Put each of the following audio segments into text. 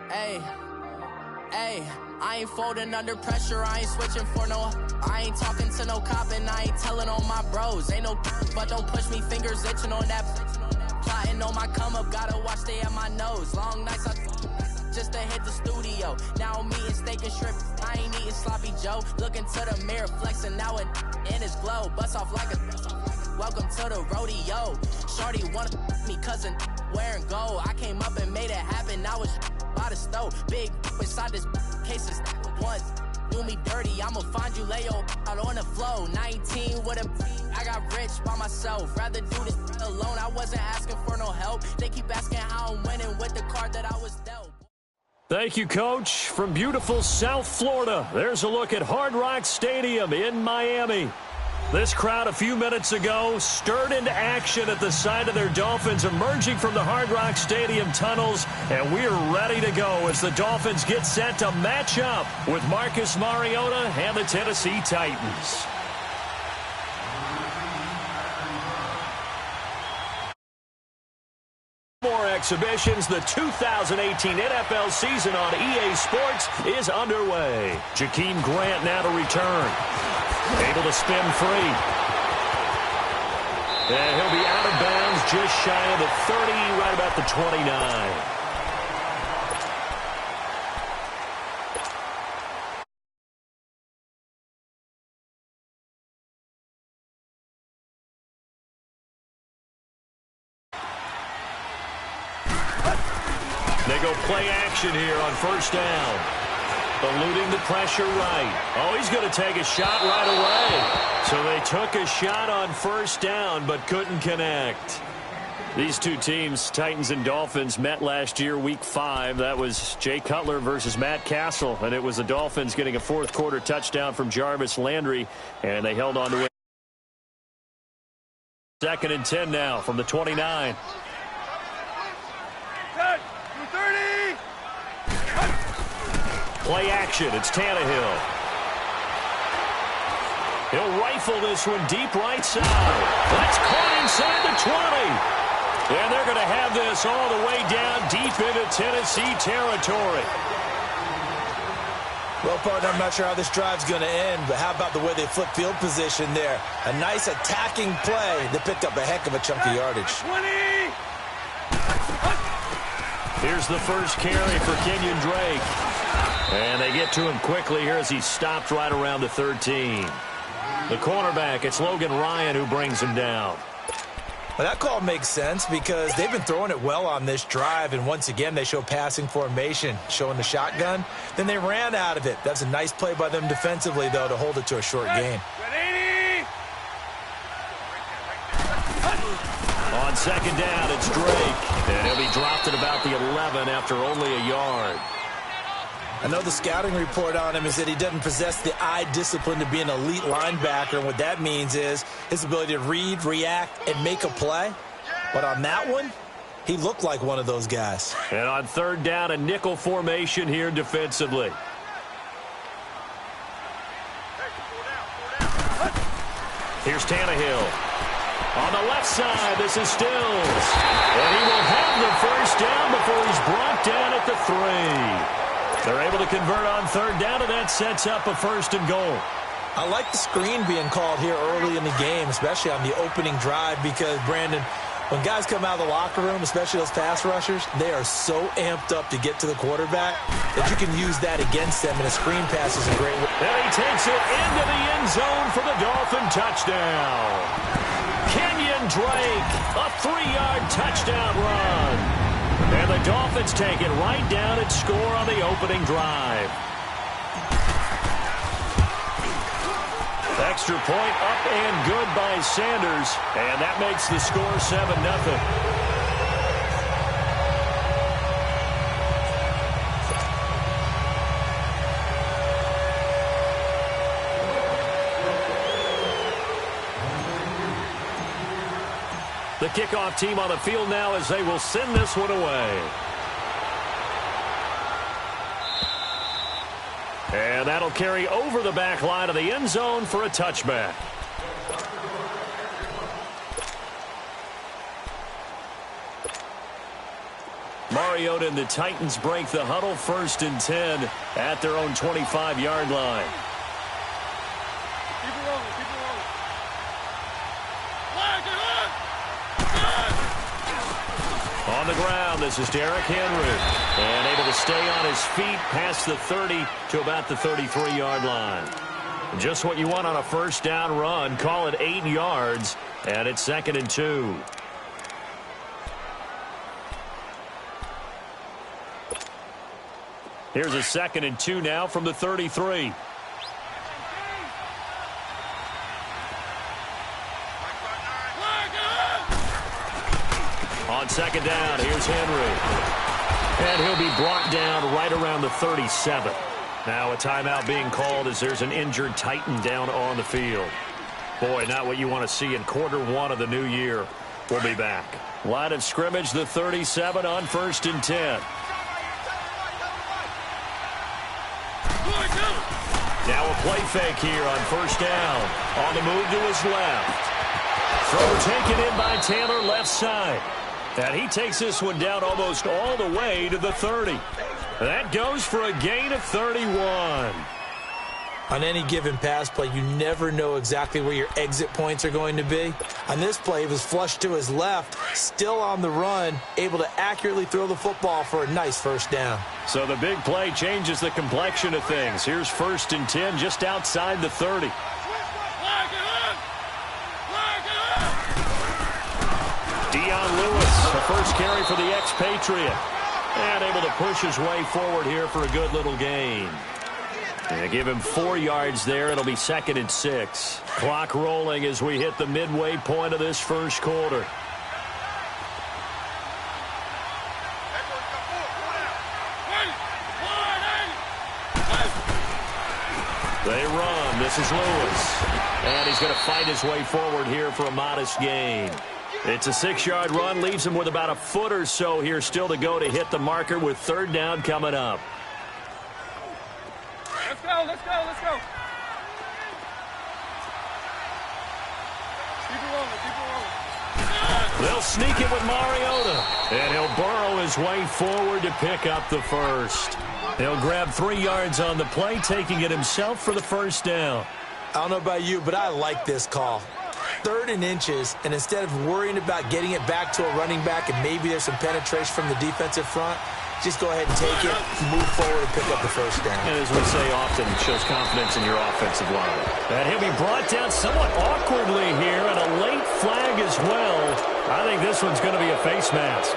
Hey, I ain't folding under pressure, I ain't switching for no. I ain't talking to no cop and I ain't telling on my bros. Ain't no but don't push me, fingers itching on that. Plotting on my come up, gotta watch stay at my nose. Long nights I just to hit the studio. Now I'm eating steak and shrimp, I ain't eating sloppy Joe. Looking to the mirror, flexing now and in his glow. Bust off like a welcome to the rodeo. Shorty wanna me cousin wearing gold. I came up and made it happen, now it's by the stove. Big inside this case is once do me dirty, I'ma find you lay your out on the floor. 19 with a I got rich by myself, rather do this alone. I wasn't asking for no help, they keep asking how I'm winning with the card that I was dealt. Thank you, Coach. From beautiful South Florida, there's a look at Hard Rock Stadium in Miami. This crowd a few minutes ago stirred into action at the side of their Dolphins emerging from the Hard Rock Stadium tunnels, and we're ready to go as the Dolphins get set to match up with Marcus Mariota and the Tennessee Titans. More exhibitions. The 2018 NFL season on EA Sports is underway. Jakeem Grant now to return. Able to spin free. And he'll be out of bounds just shy of the 30, right about the 29. They go play action here on first down. Eluding the pressure right. Oh, he's going to take a shot right away. So they took a shot on first down but couldn't connect. These two teams, Titans and Dolphins, met last year, Week 5. That was Jay Cutler versus Matt Castle, and it was the Dolphins getting a fourth-quarter touchdown from Jarvis Landry, and they held on to it. 2nd and 10 now from the 29. Play action. It's Tannehill. He'll rifle this one deep right side. That's caught inside the 20. And they're going to have this all the way down deep into Tennessee territory. Well, partner, I'm not sure how this drive's going to end, but how about the way they flip field position there? A nice attacking play that picked up a heck of a chunk of yardage. 20. Here's the first carry for Kenyon Drake. And they get to him quickly here as he's stopped right around the 13. The cornerback, it's Logan Ryan who brings him down. Well, that call makes sense because they've been throwing it well on this drive, and once again they show passing formation, showing the shotgun. Then they ran out of it. That's a nice play by them defensively, though, to hold it to a short gain. On second down, it's Drake. And he'll be dropped at about the 11 after only a yard. I know the scouting report on him is that he doesn't possess the eye discipline to be an elite linebacker. And what that means is his ability to read, react, and make a play. But on that one, he looked like one of those guys. And on third down, a nickel formation here defensively. Here's Tannehill. On the left side, this is Stills. And he will have the first down before he's brought down at the 3. They're able to convert on third down, and that sets up a 1st and goal. I like the screen being called here early in the game, especially on the opening drive, because, Brandon, when guys come out of the locker room, especially those pass rushers, they are so amped up to get to the quarterback that you can use that against them, and a screen pass is a great way. And he takes it into the end zone for the Dolphin touchdown. Kenyon Drake, a 3-yard touchdown run. And the Dolphins take it right down and score on the opening drive. Extra point up and good by Sanders. And that makes the score 7-0. The kickoff team on the field now as they will send this one away. And that'll carry over the back line of the end zone for a touchback. Mariota and the Titans break the huddle, 1st and 10 at their own 25-yard line. Keep it rolling, keep it rolling. On the ground, this is Derrick Henry. And able to stay on his feet past the 30 to about the 33-yard line. Just what you want on a 1st down run. Call it 8 yards, and it's 2nd and 2. Here's a 2nd and 2 now from the 33. On 2nd down, here's Henry. And he'll be brought down right around the 37. Now a timeout being called as there's an injured Titan down on the field. Boy, not what you want to see in Q1 of the new year. We'll be back. Line of scrimmage, the 37 on 1st and 10. Now a play fake here on 1st down. On the move to his left. Throw taken in by Taylor, left side. And he takes this one down almost all the way to the 30. That goes for a gain of 31. On any given pass play, you never know exactly where your exit points are going to be. On this play, he was flushed to his left, still on the run, able to accurately throw the football for a nice 1st down. So the big play changes the complexion of things. Here's 1st and 10 just outside the 30. Dion Lewis, the first carry for the expatriate. And able to push his way forward here for a good little gain. And give him 4 yards there. It'll be 2nd and 6. Clock rolling as we hit the midway point of this 1st quarter. They run. This is Lewis. And he's going to fight his way forward here for a modest gain. It's a 6-yard run. Leaves him with about a foot or so here still to go to hit the marker with 3rd down coming up. Let's go, let's go, let's go. Keep it rolling, keep it rolling. They'll sneak it with Mariota. And he'll burrow his way forward to pick up the 1st. He'll grab 3 yards on the play, taking it himself for the 1st down. I don't know about you, but I like this call. 3rd and inches, and instead of worrying about getting it back to a running back and maybe there's some penetration from the defensive front, just go ahead and take it, move forward, and pick up the 1st down. And as we say often, it shows confidence in your offensive line. And he'll be brought down somewhat awkwardly here, and a late flag as well. I think this one's going to be a face mask.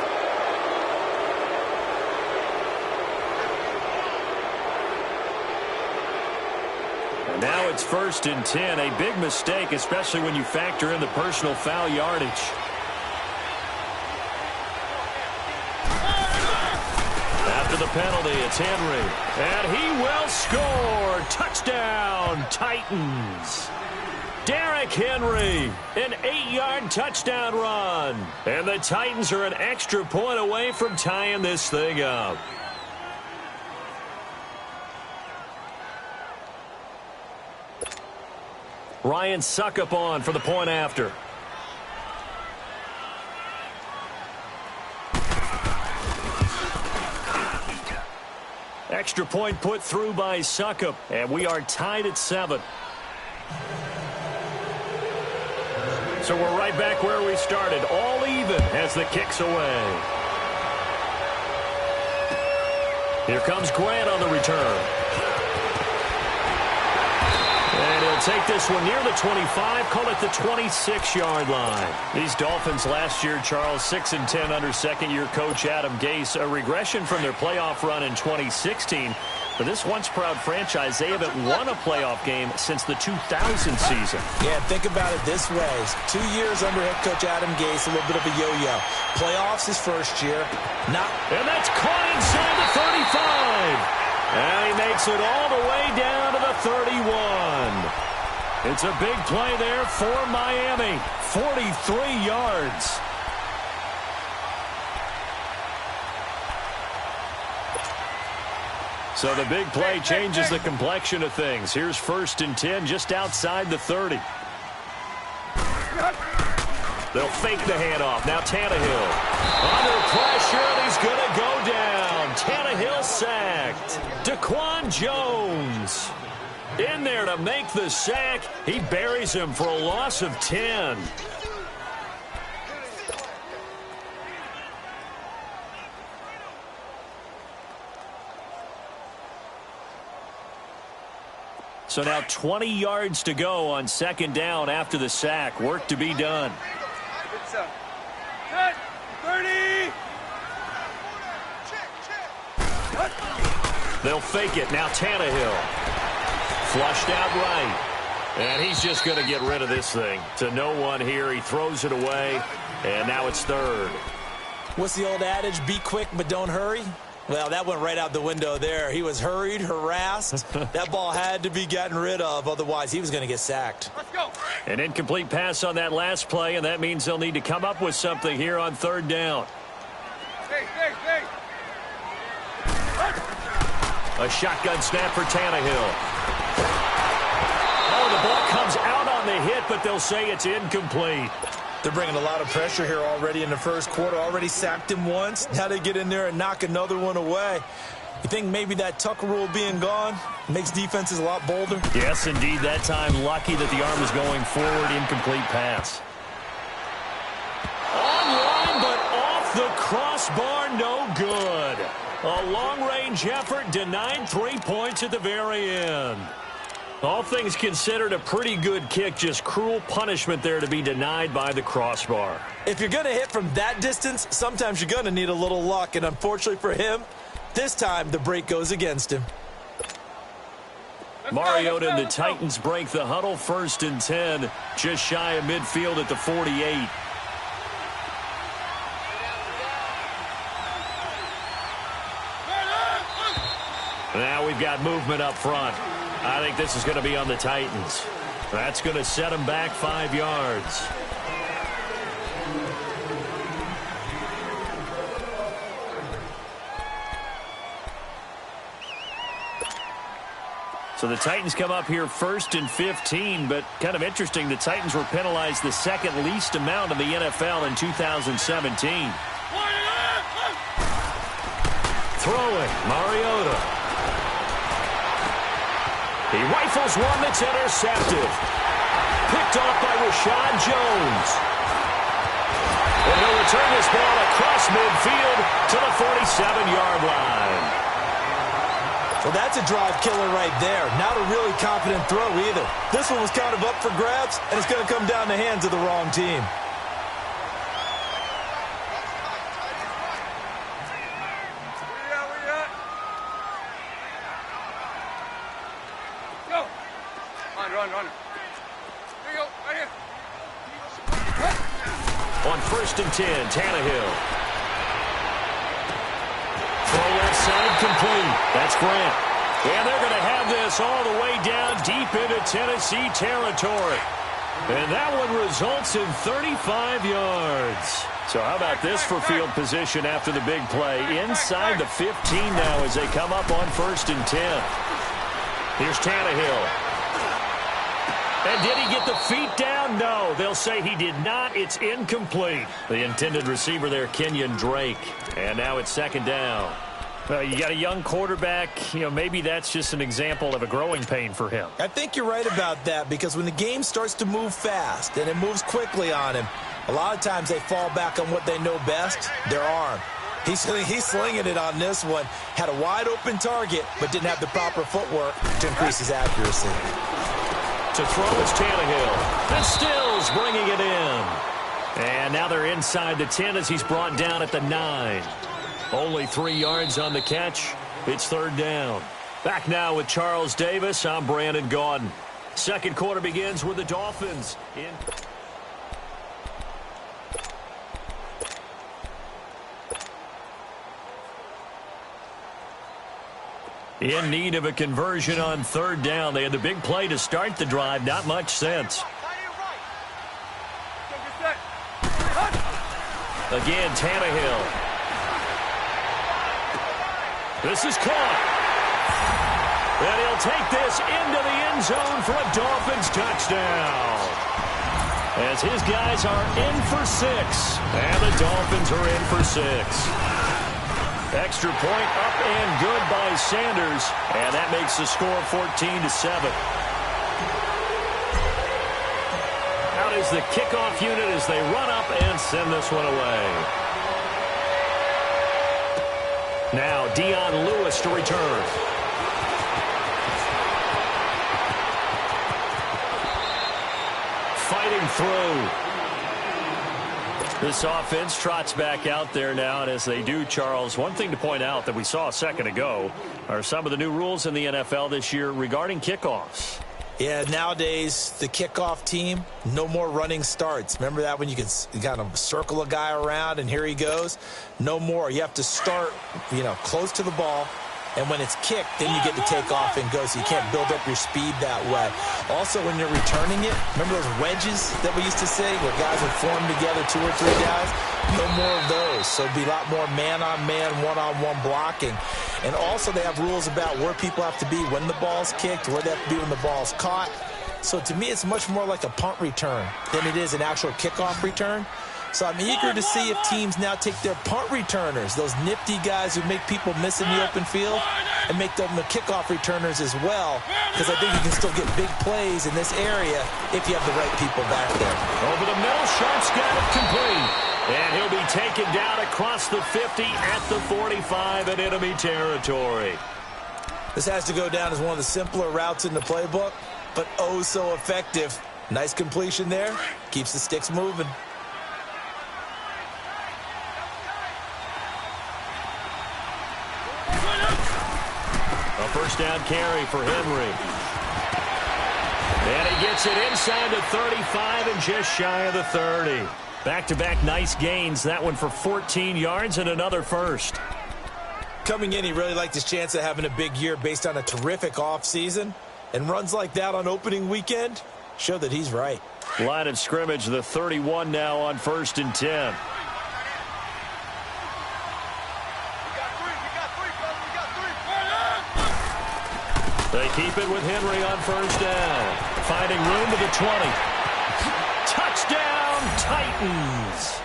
And now it's 1st and 10. A big mistake, especially when you factor in the personal foul yardage. The penalty, it's Henry, and he will score. Touchdown, Titans. Derrick Henry, an 8-yard touchdown run. And the Titans are an extra point away from tying this thing up. Ryan Suckup on for the point after. Extra point put through by Suckup, and we are tied at 7. So we're right back where we started, all even as the kick's away. Here comes Grant on the return. And he'll take this one near the 25, call it the 26-yard line. These Dolphins last year, Charles, 6-10 under second-year coach Adam Gase, a regression from their playoff run in 2016. For this once-proud franchise, they haven't won a playoff game since the 2000 season. Yeah, think about it this way. 2 years under head coach Adam Gase, a little bit of a yo-yo. Playoffs his first year. And that's caught inside the 35. And he makes it all the way down to the 31. It's a big play there for Miami. 43 yards. So the big play changes the complexion of things. Here's 1st and 10 just outside the 30. They'll fake the handoff. Now Tannehill under pressure, and he's going to go down. Tannehill sacked. Daquan Jones in there to make the sack. He buries him for a loss of 10. So now 20 yards to go on second down after the sack. Work to be done. 30. They'll fake it. Now Tannehill. Flushed out right. And he's just going to get rid of this thing. To no one here. He throws it away. And now it's third. What's the old adage? Be quick, but don't hurry. Well, that went right out the window there. He was hurried, harassed. That ball had to be gotten rid of. Otherwise, he was going to get sacked. Let's go. An incomplete pass on that last play, and that means they'll need to come up with something here on third down. Hey. A shotgun snap for Tannehill. Oh, the ball comes out on the hit, but they'll say it's incomplete. They're bringing a lot of pressure here already in the first quarter. Already sacked him once. Now they get in there and knock another one away. You think maybe that Tucker rule being gone makes defenses a lot bolder? Yes, indeed. That time, lucky that the arm is going forward. Incomplete pass. Online, but off the crossbar. No good. A long-range effort denied 3 points at the very end. All things considered, a pretty good kick. Just cruel punishment there to be denied by the crossbar. If you're going to hit from that distance, sometimes you're going to need a little luck. And unfortunately for him, this time the break goes against him. Mariota and the Titans break the huddle. 1st and 10, just shy of midfield at the 48. Now we've got movement up front. I think this is going to be on the Titans. That's going to set them back 5 yards. So the Titans come up here 1st and 15, but kind of interesting, the Titans were penalized the second least amount in the NFL in 2017. Throwing, Mariota. He rifles one that's intercepted. Picked off by Rashad Jones. And he'll return this ball across midfield to the 47-yard line. Well, that's a drive killer right there. Not a really confident throw either. This one was kind of up for grabs, and it's going to come down the hands of the wrong team. Run. Here you go, right here. On 1st and 10, Tannehill. Throw left side complete. That's Grant. And they're going to have this all the way down deep into Tennessee territory. And that one results in 35 yards. So how about this for field position after the big play? Inside the 15 now as they come up on 1st and 10. Here's Tannehill. And did he get the feet down? No, they'll say he did not. It's incomplete. The intended receiver there, Kenyon Drake. And now it's 2nd down. Well, you got a young quarterback. Maybe that's just an example of a growing pain for him. I think you're right about that, because when the game starts to move fast and it moves quickly on him, a lot of times they fall back on what they know best, their arm. He's slinging it on this one. Had a wide-open target, but didn't have the proper footwork to increase his accuracy. To throw is Tannehill. And Stills bringing it in. And now they're inside the 10 as he's brought down at the 9. Only 3 yards on the catch. It's 3rd down. Back now with Charles Davis. I'm Brandon Gaudin. Second quarter begins with the Dolphins in need of a conversion on 3rd down. They had the big play to start the drive. Not much sense. Again, Tannehill. This is caught. And he'll take this into the end zone for a Dolphins touchdown. as his guys are in for 6. And the Dolphins are in for 6. Extra point up and good by Sanders. And that makes the score 14-7. Out is the kickoff unit as they run up and send this one away. Now Dion Lewis to return. Fighting through. This offense trots back out there now, and as they do, Charles, one thing to point out that we saw a second ago are some of the new rules in the NFL this year regarding kickoffs. Yeah, nowadays, the kickoff team, no more running starts. Remember that when you kind of circle a guy around and here he goes? No more. You have to start, close to the ball. And when it's kicked, then you get to take off and go, so you can't build up your speed that way. Also, when you're returning it, remember those wedges that we used to say where guys would form together, 2 or 3 guys? No more of those. So it'd be a lot more man-on-man, one-on-one blocking. And also, they have rules about where people have to be when the ball's kicked, where they have to be when the ball's caught. So to me, it's much more like a punt return than it is an actual kickoff return. So I'm eager to see if teams now take their punt returners, those nifty guys who make people miss in the open field, and make them the kickoff returners as well, because I think you can still get big plays in this area if you have the right people back there. Over the middle, Sharp's got it complete. And he'll be taken down across the 50 at the 45 in enemy territory. This has to go down as one of the simpler routes in the playbook, but oh so effective. Nice completion there. Keeps the sticks moving. A first down carry for Henry. And he gets it inside the 35 and just shy of the 30. Back-to-back nice gains. That one for 14 yards and another first. Coming in, he really liked his chance of having a big year based on a terrific offseason. And runs like that on opening weekend show that he's right. Line of scrimmage, the 31 now on 1st and 10. They keep it with Henry on first down. Finding room to the 20. Touchdown, Titans.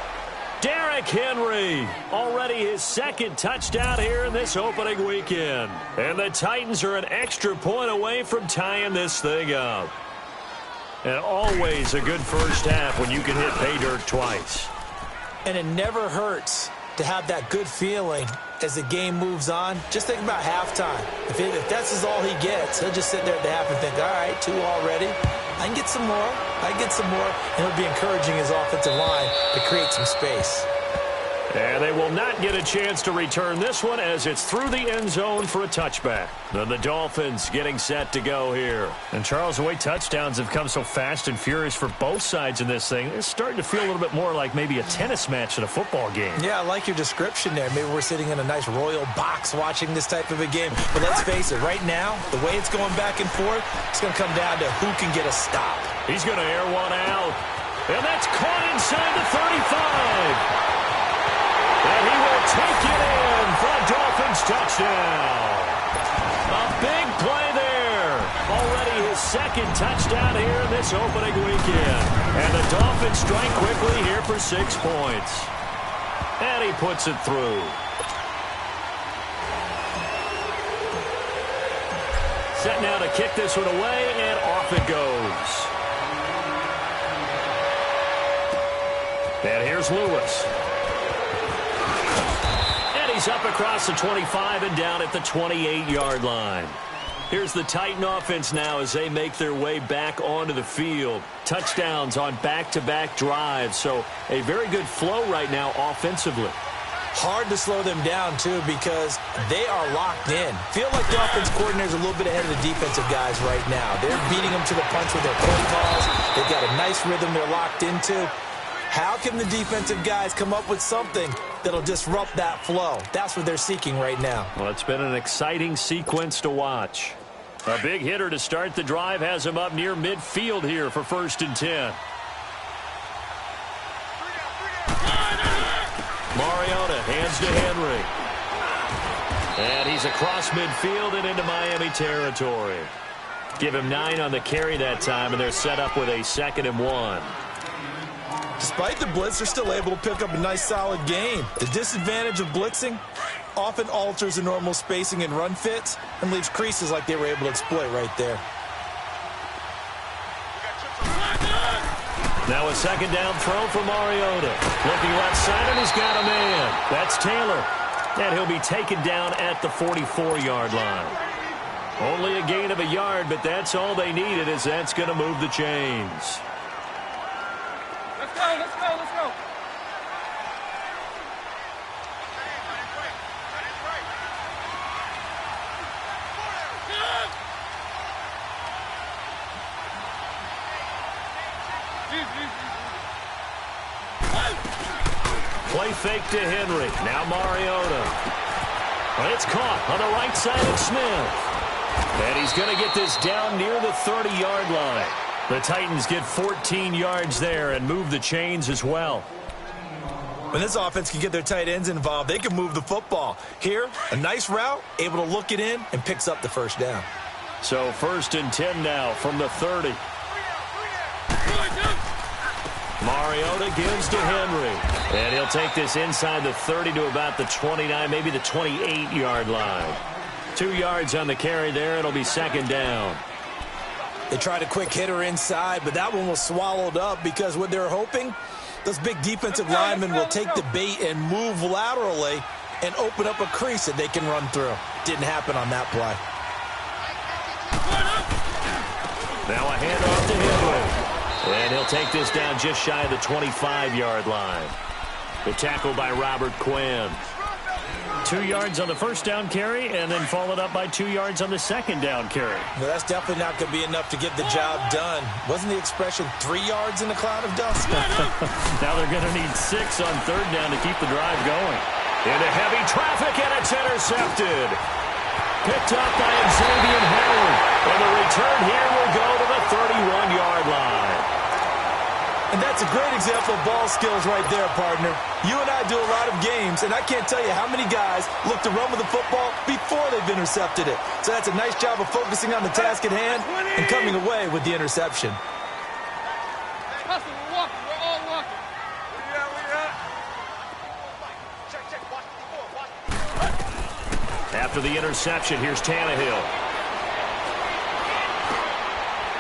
Derrick Henry, already his 2nd touchdown here in this opening weekend. And the Titans are an extra point away from tying this thing up. And always a good first half when you can hit pay dirt twice. And it never hurts to have that good feeling as the game moves on. Just think about halftime. If that's all he gets, he'll just sit there at the half and think, all right, 2 already. I can get some more. I can get some more. And he'll be encouraging his offensive line to create some space. And they will not get a chance to return this one as it's through the end zone for a touchback. Then the Dolphins getting set to go here. And, Charles, the way touchdowns have come so fast and furious for both sides in this thing, it's starting to feel a little bit more like maybe a tennis match in a football game. Yeah, I like your description there. Maybe we're sitting in a nice royal box watching this type of a game. But let's face it, right now, the way it's going back and forth, it's going to come down to who can get a stop. He's going to air one out. And that's caught inside the 35. And he will take it in for a Dolphins touchdown. A big play there. Already his 2nd touchdown here in this opening weekend. And the Dolphins strike quickly here for 6 points. And he puts it through. Set now to kick this one away, and off it goes. And here's Lewis. He's up across the 25 and down at the 28-yard line. Here's the Titan offense now as they make their way back onto the field. Touchdowns on back-to-back drives, so a very good flow right now offensively. Hard to slow them down, too, because they are locked in. Feel like the offense coordinator's a little bit ahead of the defensive guys right now. They're beating them to the punch with their play calls. They've got a nice rhythm they're locked into. How can the defensive guys come up with something that'll disrupt that flow? That's what they're seeking right now. Well, it's been an exciting sequence to watch. A big hitter to start the drive has him up near midfield here for 1st and 10. Mariota hands to Henry. And he's across midfield and into Miami territory. Give him 9 on the carry that time, and they're set up with a 2nd and 1. Despite the blitz, they're still able to pick up a nice, solid gain. The disadvantage of blitzing often alters the normal spacing and run fits and leaves creases like they were able to exploit right there. Now a second down throw for Mariota. Looking left side, and he's got a man. That's Taylor. And he'll be taken down at the 44-yard line. Only a gain of a yard, but that's all they needed, as that's going to move the chains. Let's go, let's go, let's go. Play fake to Henry. Now Mariota. And it's caught on the right side of Smith. And he's going to get this down near the 30-yard line. The Titans get 14 yards there and move the chains as well. When this offense can get their tight ends involved, they can move the football. Here, a nice route, able to look it in, and picks up the first down. So 1st and 10 now from the 30. Mariota gives to Henry. And he'll take this inside the 30 to about the 29, maybe the 28-yard line. 2 yards on the carry there. It'll be second down. They tried a quick hitter inside, but that one was swallowed up because what they're hoping, those big defensive linemen will take the bait and move laterally and open up a crease that they can run through. Didn't happen on that play. Now a handoff to Henry. And he'll take this down just shy of the 25-yard line. The tackle by Robert Quinn. 2 yards on the first down carry, and then followed up by 2 yards on the second down carry. Well, that's definitely not going to be enough to get the job done. Wasn't the expression 3 yards in a cloud of dust? Now they're going to need 6 on third down to keep the drive going. Into heavy traffic, and it's intercepted. Picked up by Xavier Howard. And the return here will go to the 31-yard line. And that's a great example of ball skills right there, partner. You and I do a lot of games, and I can't tell you how many guys look to run with the football before they've intercepted it. So that's a nice job of focusing on the task at hand and coming away with the interception. Hustle, we're walking. We're all walking. After the interception, here's Tannehill.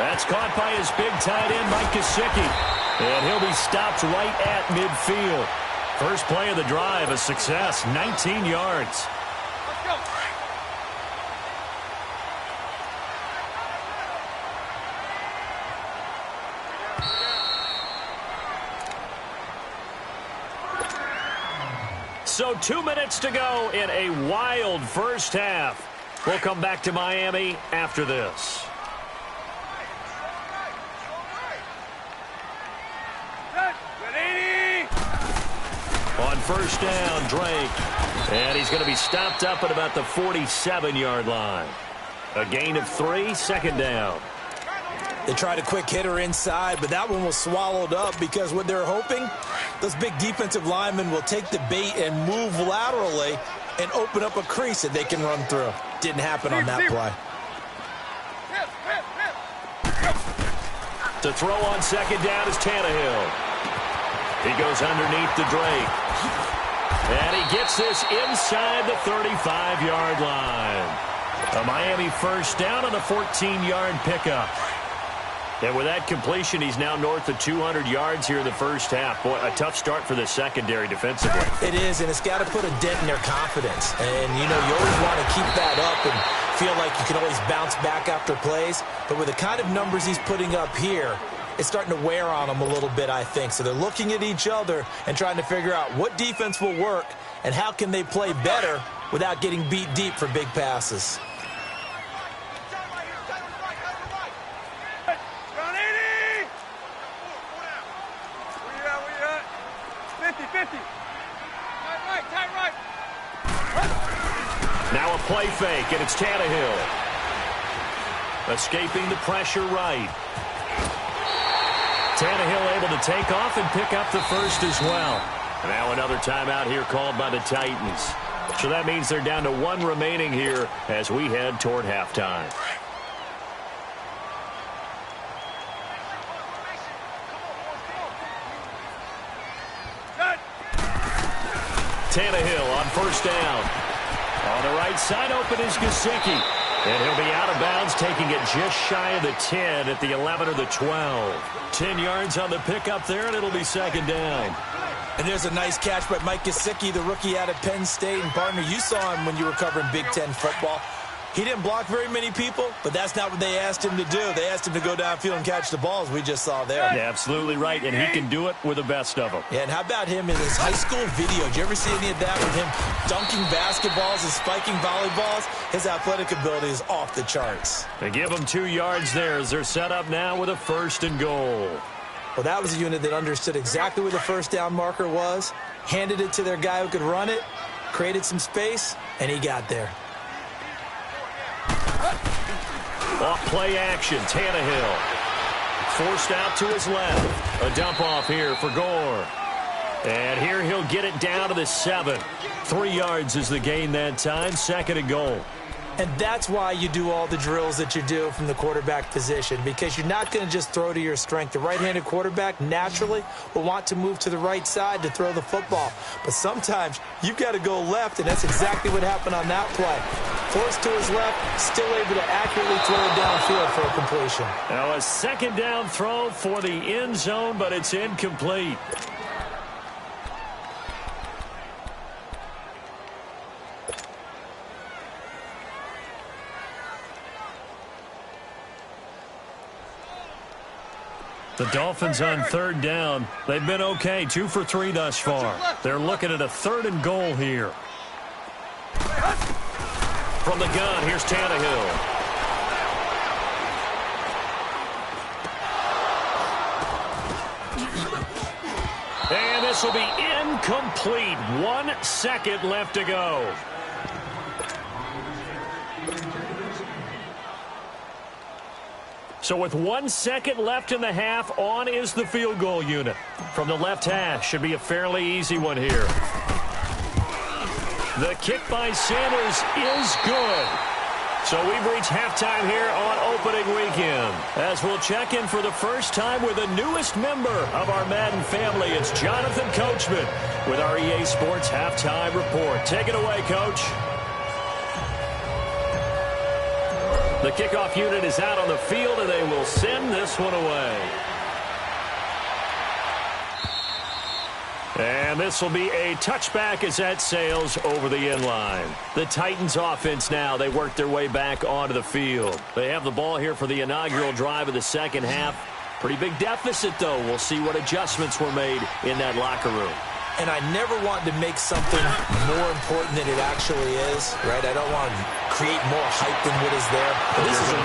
That's caught by his big tight end, Mike Gesicki. And he'll be stopped right at midfield. First play of the drive, a success, 19 yards. Let's go. So 2 minutes to go in a wild first half. We'll come back to Miami after this. On first down, Drake. And he's going to be stopped up at about the 47-yard line. A gain of 3, second down. They tried a quick hitter inside, but that one was swallowed up because what they're hoping, those big defensive linemen will take the bait and move laterally and open up a crease that they can run through. Didn't happen on that play. To throw on second down is Tannehill. He goes underneath to Drake. And he gets this inside the 35-yard line. A Miami first down on the 14-yard pickup. And with that completion, he's now north of 200 yards here in the first half. Boy, a tough start for the secondary defensively. It is, and it's got to put a dent in their confidence. And, you know, you always want to keep that up and feel like you can always bounce back after plays. But with the kind of numbers he's putting up here, it's starting to wear on them a little bit, I think. So they're looking at each other and trying to figure out what defense will work and how can they play better without getting beat deep for big passes. 50. Tight right. Now a play fake, and it's Tannehill. Escaping the pressure right. Tannehill able to take off and pick up the first as well. Now another timeout here called by the Titans. So that means they're down to 1 remaining here as we head toward halftime. Tannehill on first down. On the right side, open is Gesicki. And he'll be out of bounds, taking it just shy of the 10 at the 11 or the 12. 10 yards on the pickup there, and it'll be second down. And there's a nice catch by Mike Gesicki, the rookie out of Penn State. And, partner, you saw him when you were covering Big Ten football. He didn't block very many people, but that's not what they asked him to do. They asked him to go downfield and catch the balls we just saw there. Yeah, absolutely right, and he can do it with the best of them. Yeah, and how about him in his high school video? Did you ever see any of that with him dunking basketballs and spiking volleyballs? His athletic ability is off the charts. They give him 2 yards there as they're set up now with a 1st and goal. Well, that was a unit that understood exactly where the first down marker was, handed it to their guy who could run it, created some space, and he got there. Off play action, Tannehill. Forced out to his left. A dump off here for Gore. And here he'll get it down to the 7. 3 yards is the gain that time, 2nd and goal. And that's why you do all the drills that you do from the quarterback position, because you're not going to just throw to your strength. The right-handed quarterback naturally will want to move to the right side to throw the football. But sometimes you've got to go left, and that's exactly what happened on that play. Forced to his left, still able to accurately throw it downfield for a completion. Now a 2nd down throw for the end zone, but it's incomplete. The Dolphins on 3rd down. They've been okay, 2 for 3 thus far. They're looking at a 3rd and goal here. From the gun, here's Tannehill. And this will be incomplete. 1 second left to go. So with 1 second left in the half, on is the field goal unit. From the left hash, should be a fairly easy one here. The kick by Sanders is good. So we've reached halftime here on opening weekend. As we'll check in for the first time with the newest member of our Madden family, it's Jonathan Coachman with our EA Sports Halftime Report. Take it away, Coach. The kickoff unit is out on the field, and they will send this one away. And this will be a touchback as that sails over the end line. The Titans offense now, they work their way back onto the field. They have the ball here for the inaugural drive of the second half. Pretty big deficit, though. We'll see what adjustments were made in that locker room. And I never want to make something more important than it actually is, right? I don't want to create more hype than what is there. But this is a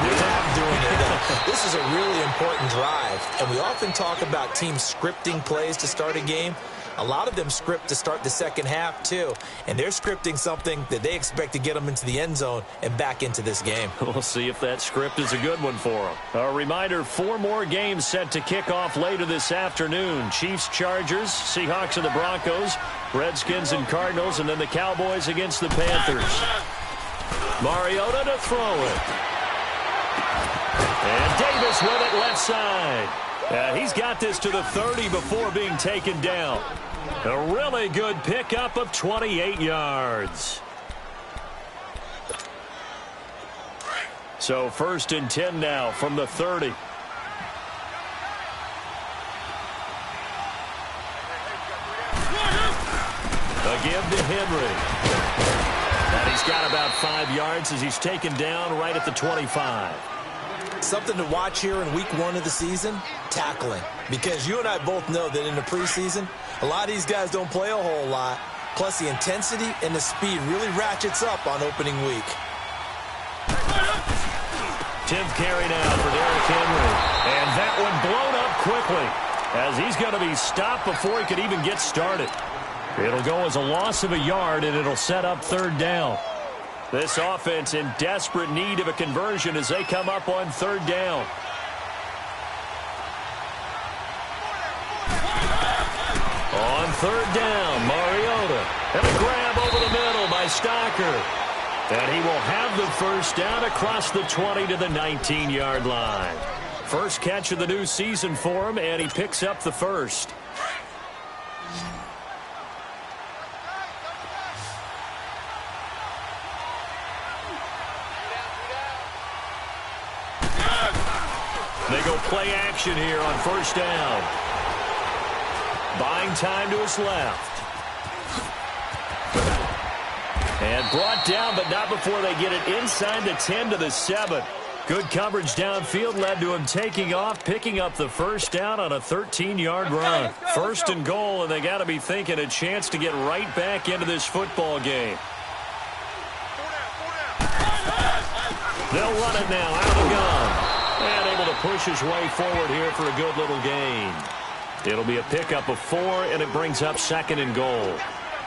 this is a really important drive. And we often talk about teams scripting plays to start a game. A lot of them script to start the second half, too. And they're scripting something that they expect to get them into the end zone and back into this game. We'll see if that script is a good one for them. A reminder, 4 more games set to kick off later this afternoon. Chiefs, Chargers, Seahawks and the Broncos, Redskins and Cardinals, and then the Cowboys against the Panthers. Mariota to throw it. And Davis with it left side. He's got this to the 30 before being taken down. A really good pickup of 28 yards. So 1st and 10 now from the 30. A give to Henry. And he's got about 5 yards as he's taken down right at the 25. Something to watch here in week 1 of the season, tackling. Because you and I both know that in the preseason, a lot of these guys don't play a whole lot. Plus, the intensity and the speed really ratchets up on opening week. 10th carry now for Derrick Henry. And that one blown up quickly as he's going to be stopped before he could even get started. It'll go as a loss of a yard, and it'll set up 3rd down. This offense in desperate need of a conversion as they come up on 3rd down. On 3rd down, Mariota. And a grab over the middle by Stocker. And he will have the 1st down across the 20 to the 19-yard line. First catch of the new season for him, and he picks up the 1st. play action here on first down. Buying time to his left. And brought down, but not before they get it inside the 10 to the 7. Good coverage downfield led to him taking off, picking up the first down on a 13-yard run. First and goal, and they got to be thinking a chance to get right back into this football game. They'll run it now out of the gun. And able to push his way forward here for a good little gain. It'll be a pickup of 4, and it brings up second and goal.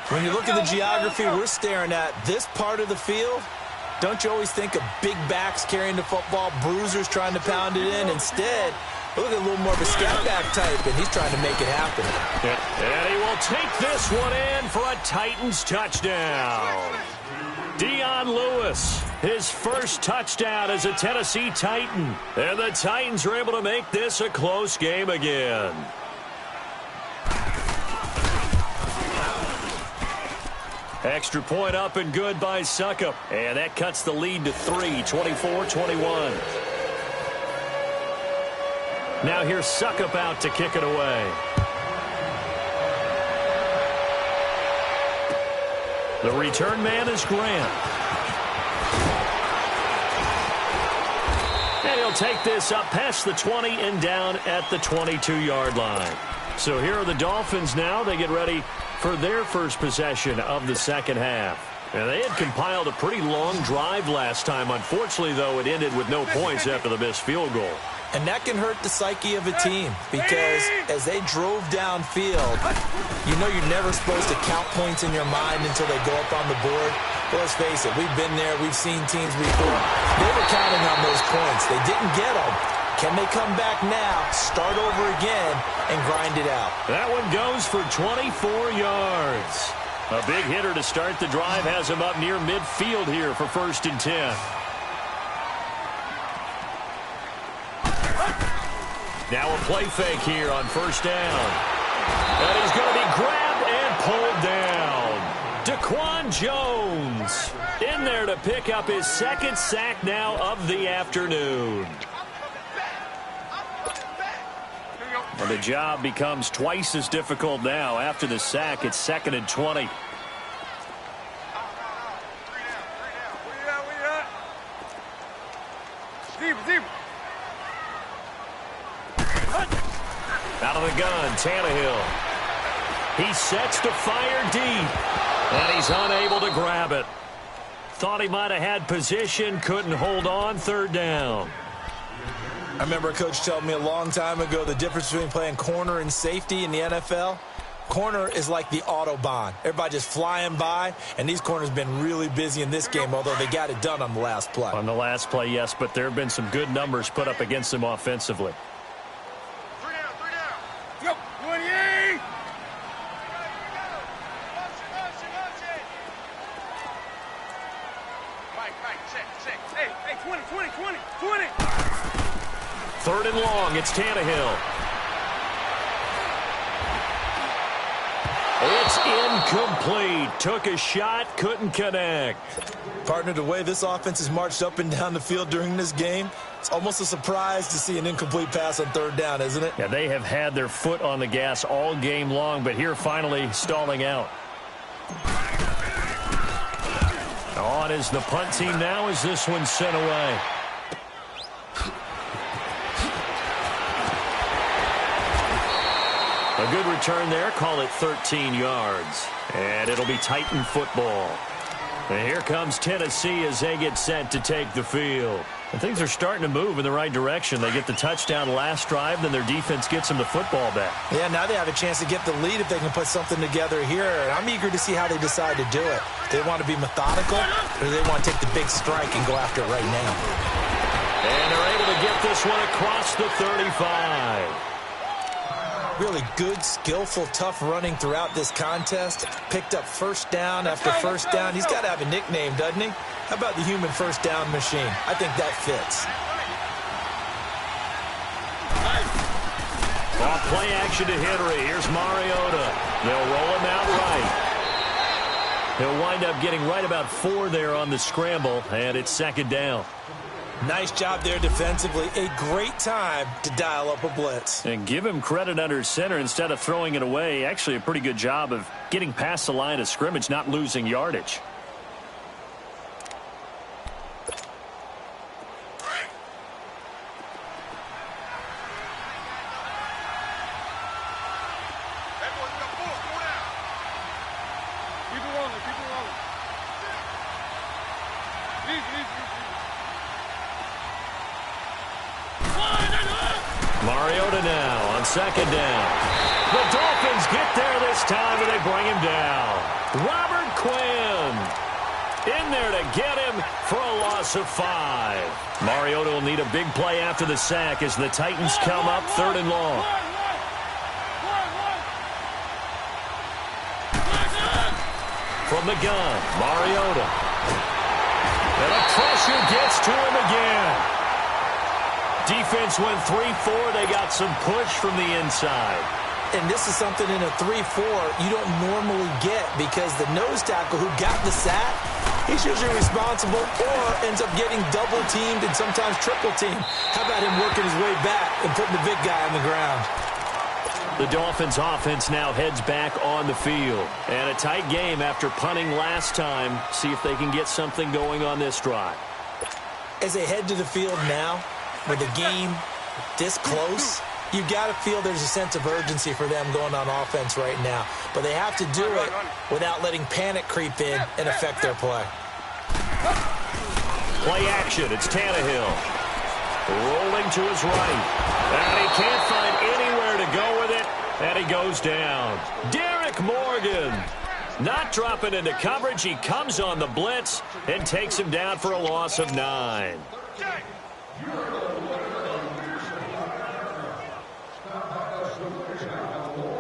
When you look at the geography we're staring at, this part of the field, don't you always think of big backs carrying the football, bruisers trying to pound it in? Instead, look at a little more of a scat back type, and he's trying to make it happen. And he will take this one in for a Titans touchdown. Dion Lewis, his first touchdown as a Tennessee Titan. And the Titans are able to make this a close game again. Extra point up and good by Suckup. And that cuts the lead to 3, 24-21. Now here's Suckup out to kick it away. The return man is Grant. And he'll take this up past the 20 and down at the 22-yard line. So here are the Dolphins now. They get ready for their first possession of the second half. And they had compiled a pretty long drive last time. Unfortunately, though, it ended with no points after the missed field goal. And that can hurt the psyche of a team because as they drove downfield, you know you're never supposed to count points in your mind until they go up on the board. But let's face it, we've been there. We've seen teams before. They were counting on those points. They didn't get them. Can they come back now, start over again, and grind it out? That one goes for 24 yards. A big hitter to start the drive has him up near midfield here for 1st and 10. Now a play fake here on first down. And he's going to be grabbed and pulled down. Daquan Jones in there to pick up his second sack now of the afternoon. And the job becomes twice as difficult now. After the sack, it's 2nd and 20. Out of the gun, Tannehill. He sets to fire deep, and he's unable to grab it. Thought he might have had position, couldn't hold on, 3rd down. I remember a coach telling me a long time ago the difference between playing corner and safety in the NFL. Corner is like the Autobahn. Everybody just flying by, and these corners have been really busy in this game, although they got it done on the last play. On the last play, yes, but there have been some good numbers put up against them offensively. Go, 28! Right, check. Hey, 20. 3rd and long, it's Tannehill. It's incomplete. Took a shot, couldn't connect. Partner, the way this offense has marched up and down the field during this game, it's almost a surprise to see an incomplete pass on 3rd down, isn't it? Yeah, they have had their foot on the gas all game long, but here finally stalling out. On is the punt team now as this one's sent away. A good return there, call it 13 yards. And it'll be Titan football. And here comes Tennessee as they get set to take the field. And things are starting to move in the right direction. They get the touchdown last drive, then their defense gets them the football back. Yeah, now they have a chance to get the lead if they can put something together here. And I'm eager to see how they decide to do it. Do they want to be methodical, or do they want to take the big strike and go after it right now? And they're able to get this one across the 35. Really good, skillful, tough running throughout this contest. Picked up first down after first down. He's got to have a nickname, doesn't he? How about the human first down machine? I think that fits. Off play action to Henry. Here's Mariota. They'll roll him out right. He'll wind up getting right about 4 there on the scramble, and it's 2nd down. Nice job there defensively. A great time to dial up a blitz. And give him credit under center instead of throwing it away. Actually, a pretty good job of getting past the line of scrimmage, not losing yardage. Mariota now on second down. The Dolphins get there this time, and they bring him down. Robert Quinn in there to get him for a loss of 5. Mariota will need a big play after the sack as the Titans come up 3rd and long. From the gun, Mariota. And the pressure gets to him again. Defense went 3-4. They got some push from the inside. And this is something in a 3-4 you don't normally get because the nose tackle who got the sack, he's usually responsible or ends up getting double-teamed and sometimes triple-teamed. How about him working his way back and putting the big guy on the ground? The Dolphins offense now heads back on the field. And a tight game after punting last time. See if they can get something going on this drive. As they head to the field now, with the game this close, you've got to feel there's a sense of urgency for them going on offense right now. But they have to do it without letting panic creep in and affect their play. Play action. It's Tannehill. Rolling to his right. And he can't find anywhere to go with it. And he goes down. Derek Morgan. Not dropping into coverage. He comes on the blitz and takes him down for a loss of 9.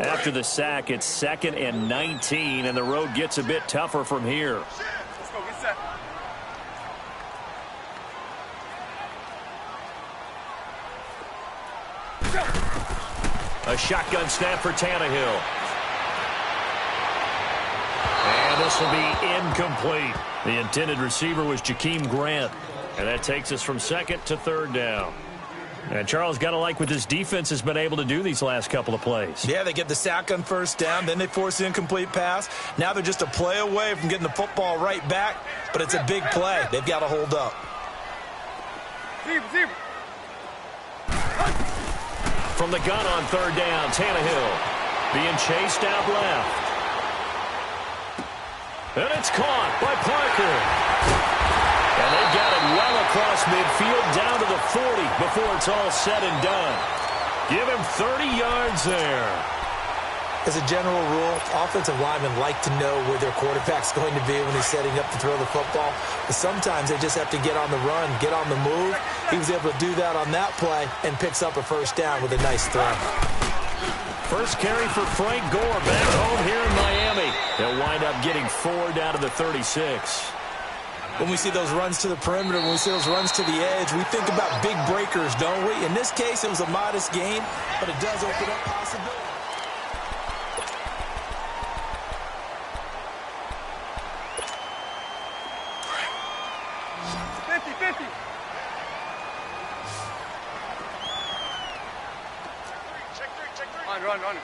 After the sack, it's 2nd and 19, and the road gets a bit tougher from here. Let's go, get set. A shotgun snap for Tannehill. And this will be incomplete. The intended receiver was Jakeem Grant, and that takes us from 2nd to 3rd down. And Charles, got to like what this defense has been able to do these last couple of plays. Yeah, they get the sack on 1st down, then they force the incomplete pass. Now they're just a play away from getting the football right back, but it's a big play. They've got to hold up. From the gun on 3rd down, Tannehill being chased out left. And it's caught by Parker. And they've got it well across midfield down to the 40 before it's all said and done. Give him 30 yards there. As a general rule, offensive linemen like to know where their quarterback's going to be when he's setting up to throw the football. But sometimes they just have to get on the run, get on the move. He was able to do that on that play and picks up a 1st down with a nice throw. First carry for Frank Gore back home here in Miami. They'll wind up getting 4 down to the 36. When we see those runs to the perimeter, when we see those runs to the edge, we think about big breakers, don't we? In this case, it was a modest gain, but it does open up possibilities. Run.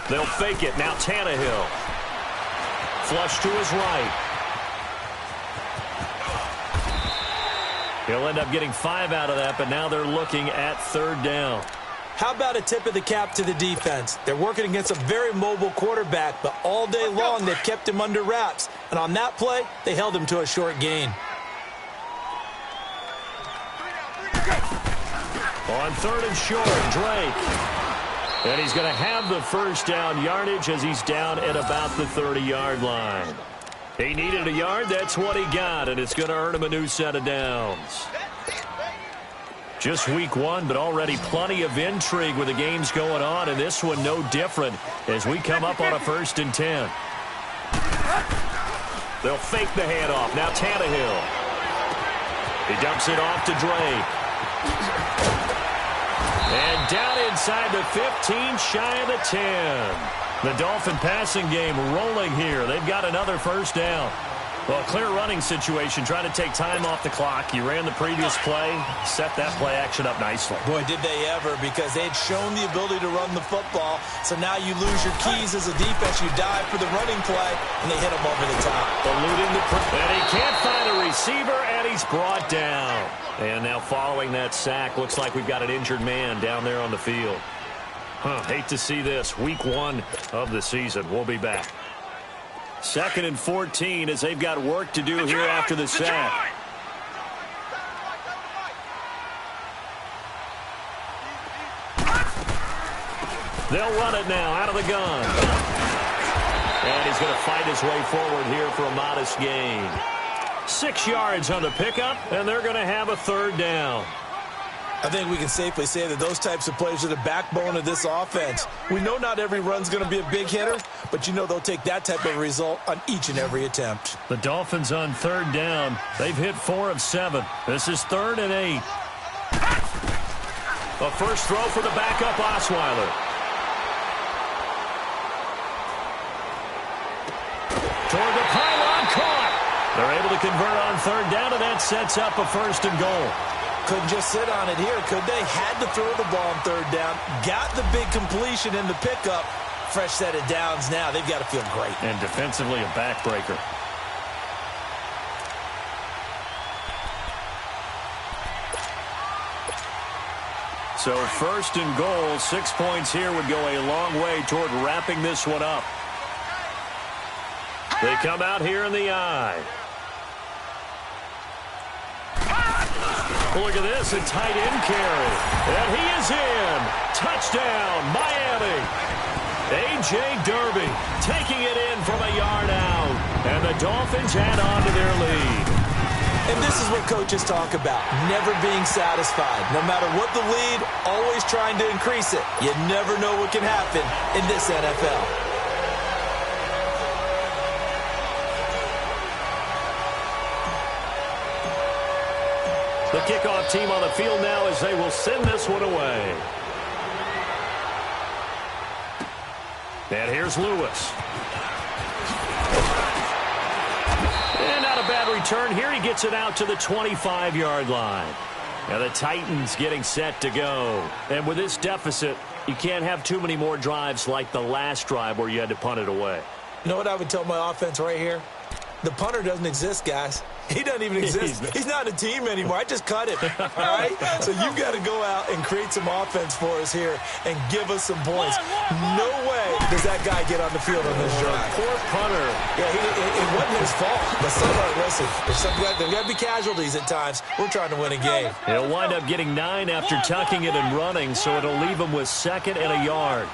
They'll fake it. Now Tannehill. Flush to his right. He'll end up getting 5 out of that, but now they're looking at 3rd down. How about a tip of the cap to the defense? They're working against a very mobile quarterback, but all day long they've kept him under wraps. And on that play, they held him to a short gain. On 3rd and short, Drake. And he's going to have the 1st down yardage as he's down at about the 30-yard line. He needed a yard. That's what he got, and it's going to earn him a new set of downs. Just week 1, but already plenty of intrigue with the games going on, and this one no different as we come up on a 1st and 10. They'll fake the handoff. Now Tannehill. He dumps it off to Drake. And down inside the 15, shy of the 10. The Dolphin passing game rolling here. They've got another 1st down. Well, clear running situation, trying to take time off the clock. You ran the previous play, set that play action up nicely. Boy, did they ever, because they had shown the ability to run the football. So now you lose your keys as a defense. You dive for the running play, and they hit him over the top. Eluding the and he can't find a receiver, and he's brought down. And now following that sack, looks like we've got an injured man down there on the field. Hate to see this. Week 1 of the season. We'll be back. 2nd and 14 as they've got work to do here after the sack. They'll run it now out of the gun. And he's going to fight his way forward here for a modest gain. 6 yards on the pickup, and they're going to have a 3rd down. I think we can safely say that those types of plays are the backbone of this offense. We know not every run's going to be a big hitter, but you know they'll take that type of result on each and every attempt. The Dolphins on 3rd down. They've hit 4 of 7. This is 3rd and 8. A first throw for the backup Osweiler. Toward the pylon, caught. They're able to convert on 3rd down, and that sets up a 1st and goal. Couldn't just sit on it here, could they? Had to throw the ball on 3rd down. Got the big completion in the pickup. Fresh set of downs now. They've got to feel great. And defensively, a backbreaker. So 1st and goal, 6 points here would go a long way toward wrapping this one up. They come out here in the eye. Look at this, a tight end carry. And he is in. Touchdown, Miami. A.J. Derby taking it in from a yard out. And the Dolphins add on to their lead. And this is what coaches talk about, never being satisfied. No matter what the lead, always trying to increase it. You never know what can happen in this NFL. The kickoff team on the field now as they will send this one away. And here's Lewis. And not a bad return here. He gets it out to the 25-yard line. Now the Titans getting set to go. And with this deficit, you can't have too many more drives like the last drive where you had to punt it away. You know what I would tell my offense right here? The punter doesn't exist, guys. He doesn't even exist. He's not a team anymore. I just cut him. All right? So you've got to go out and create some offense for us here and give us some points. No way does that guy get on the field on this drive. Poor punter. Yeah, it wasn't his fault. But somebody, listen, there's got to be casualties at times. We're trying to win a game. He'll wind up getting 9 after tucking it and running, so it'll leave him with 2nd and a yard.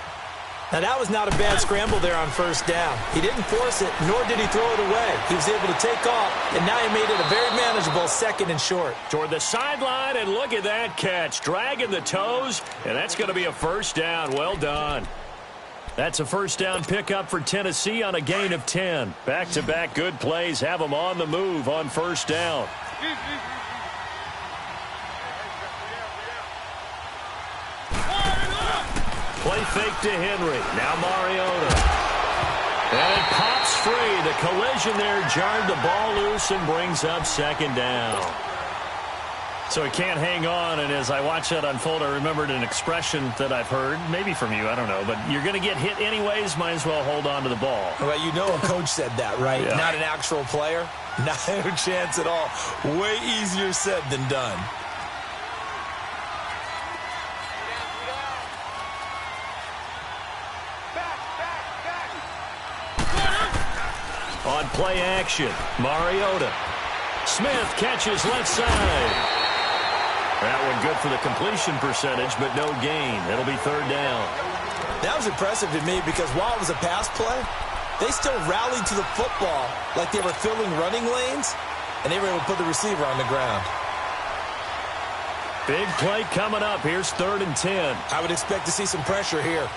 Now, that was not a bad scramble there on 1st down. He didn't force it, nor did he throw it away. He was able to take off, and now he made it a very manageable 2nd and short. Toward the sideline, and look at that catch. Dragging the toes, and that's going to be a 1st down. Well done. That's a 1st down pickup for Tennessee on a gain of 10. Back-to-back good plays have them on the move on 1st down. Play fake to Henry. Now Mariota. And it pops free. The collision there jarred the ball loose and brings up 2nd down. So he can't hang on, and as I watch that unfold, I remembered an expression that I've heard, maybe from you, I don't know, but you're going to get hit anyways, might as well hold on to the ball. Well, you know a coach said that, right? Yeah. Not an actual player. Not a chance at all. Way easier said than done. On play action, Mariota. Smith catches left side. That one good for the completion percentage, but no gain. It'll be 3rd down. That was impressive to me because while it was a pass play, they still rallied to the football like they were filling running lanes, and they were able to put the receiver on the ground. Big play coming up. Here's 3rd and 10. I would expect to see some pressure here.